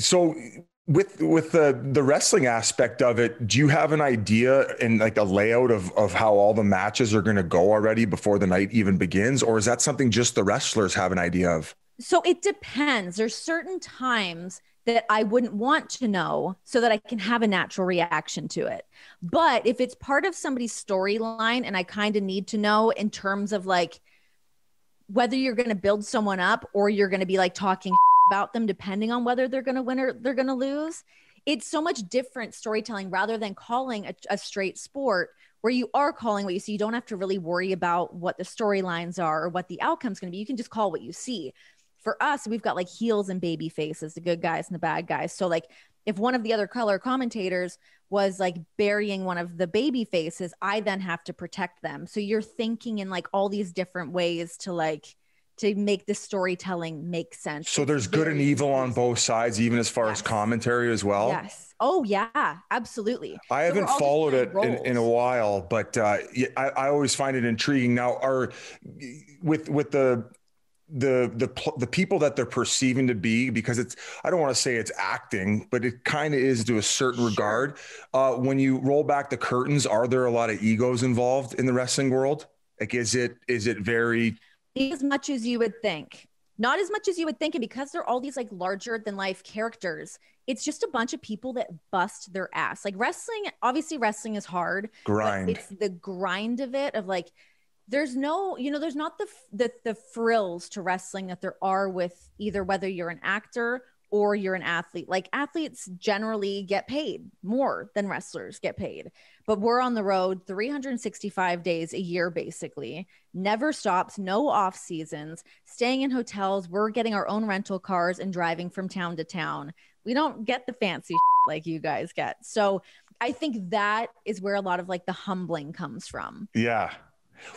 So with the wrestling aspect of it, do you have an idea and like a layout of how all the matches are going to go already before the night even begins? Or is that something just the wrestlers have an idea of? So it depends. There's certain times that I wouldn't want to know so that I can have a natural reaction to it. But if it's part of somebody's storyline and I kind of need to know in terms of like whether you're going to build someone up or you're going to be like talking about them, depending on whether they're going to win or they're going to lose, it's so much different storytelling rather than calling a straight sport where you are calling what you see. You don't have to really worry about what the storylines are or what the outcome's going to be. You can just call what you see. For us, we've got like heels and baby faces, the good guys and the bad guys. So like if one of the other color commentators was like burying one of the baby faces, I then have to protect them. So you're thinking in like all these different ways to like to make the storytelling make sense. So there's good and evil on both sides, even as far as commentary as well. Yes. Oh yeah, absolutely. I haven't followed it in a while, but I always find it intriguing. Now, with the people that they're perceiving to be, because I don't want to say it's acting, but it kind of is to a certain regard. When you roll back the curtains, are there a lot of egos involved in the wrestling world? Like, is it very as much as you would think? Not as much as you would think. And because they're all these like larger than life characters, it's just a bunch of people that bust their ass. Like wrestling, obviously wrestling is hard. Grind. It's the grind of it, of like, there's no, there's not the frills to wrestling that there are with either whether you're an actor or you're an athlete. Like athletes generally get paid more than wrestlers get paid, but we're on the road 365 days a year, basically never stops, no off seasons, staying in hotels. We're getting our own rental cars and driving from town to town. We don't get the fancy like you guys get. So I think that is where a lot of like the humbling comes from. Yeah.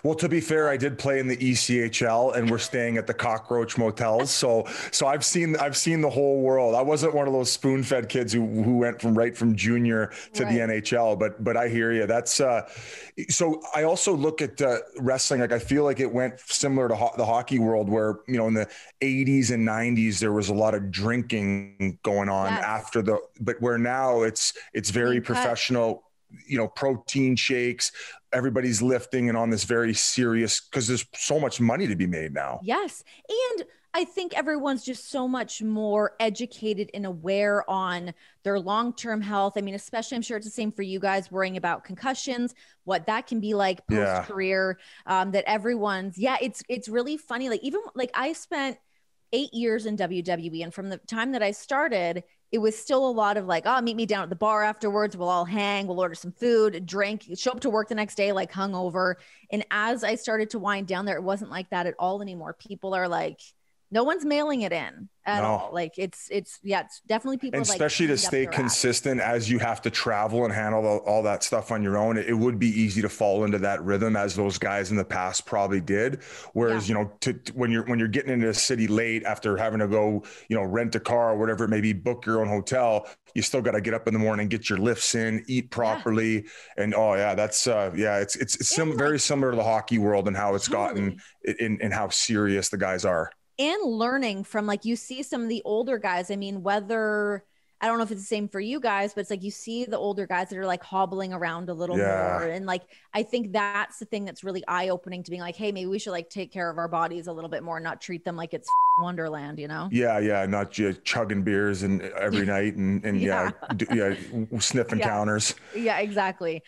Well, to be fair, I did play in the ECHL and we're staying at the cockroach motels. So I've seen the whole world. I wasn't one of those spoon-fed kids who went from junior to the NHL, but I hear you. That's so I also look at wrestling. Like I feel like it went similar to the hockey world where, in the 80s and 90s, there was a lot of drinking going on but where now it's very professional. Protein shakes, everybody's lifting and on this very serious, because there's so much money to be made now. Yes. And I think everyone's just so much more educated and aware on their long-term health. I mean, especially I'm sure it's the same for you guys, worrying about concussions, what that can be like post-career, that everyone's, it's really funny. Like even like I spent 8 years in WWE, and from the time that I started, it was still a lot of like, meet me down at the bar afterwards. We'll all hang, we'll order some food, drink, show up to work the next day, like hungover. And as I started to wind down there, it wasn't like that at all anymore. People are like, no one's mailing it in at all. Like it's definitely people. And especially to stay consistent as you have to travel and handle all that stuff on your own. It would be easy to fall into that rhythm as those guys in the past probably did. Whereas, when you're getting into a city late after having to go, rent a car or whatever it may be, book your own hotel, you still got to get up in the morning, get your lifts in, eat properly. And it's very similar to the hockey world and how it's gotten in how serious the guys are. And learning from, like, you see some of the older guys. I mean, I don't know if it's the same for you guys, but it's like you see the older guys that are like hobbling around a little more. And like, I think that's the thing that's really eye-opening to being like, hey, maybe we should like take care of our bodies a little bit more and not treat them like it's Wonderland, not just chugging beers and every night and sniffing counters. Yeah, exactly.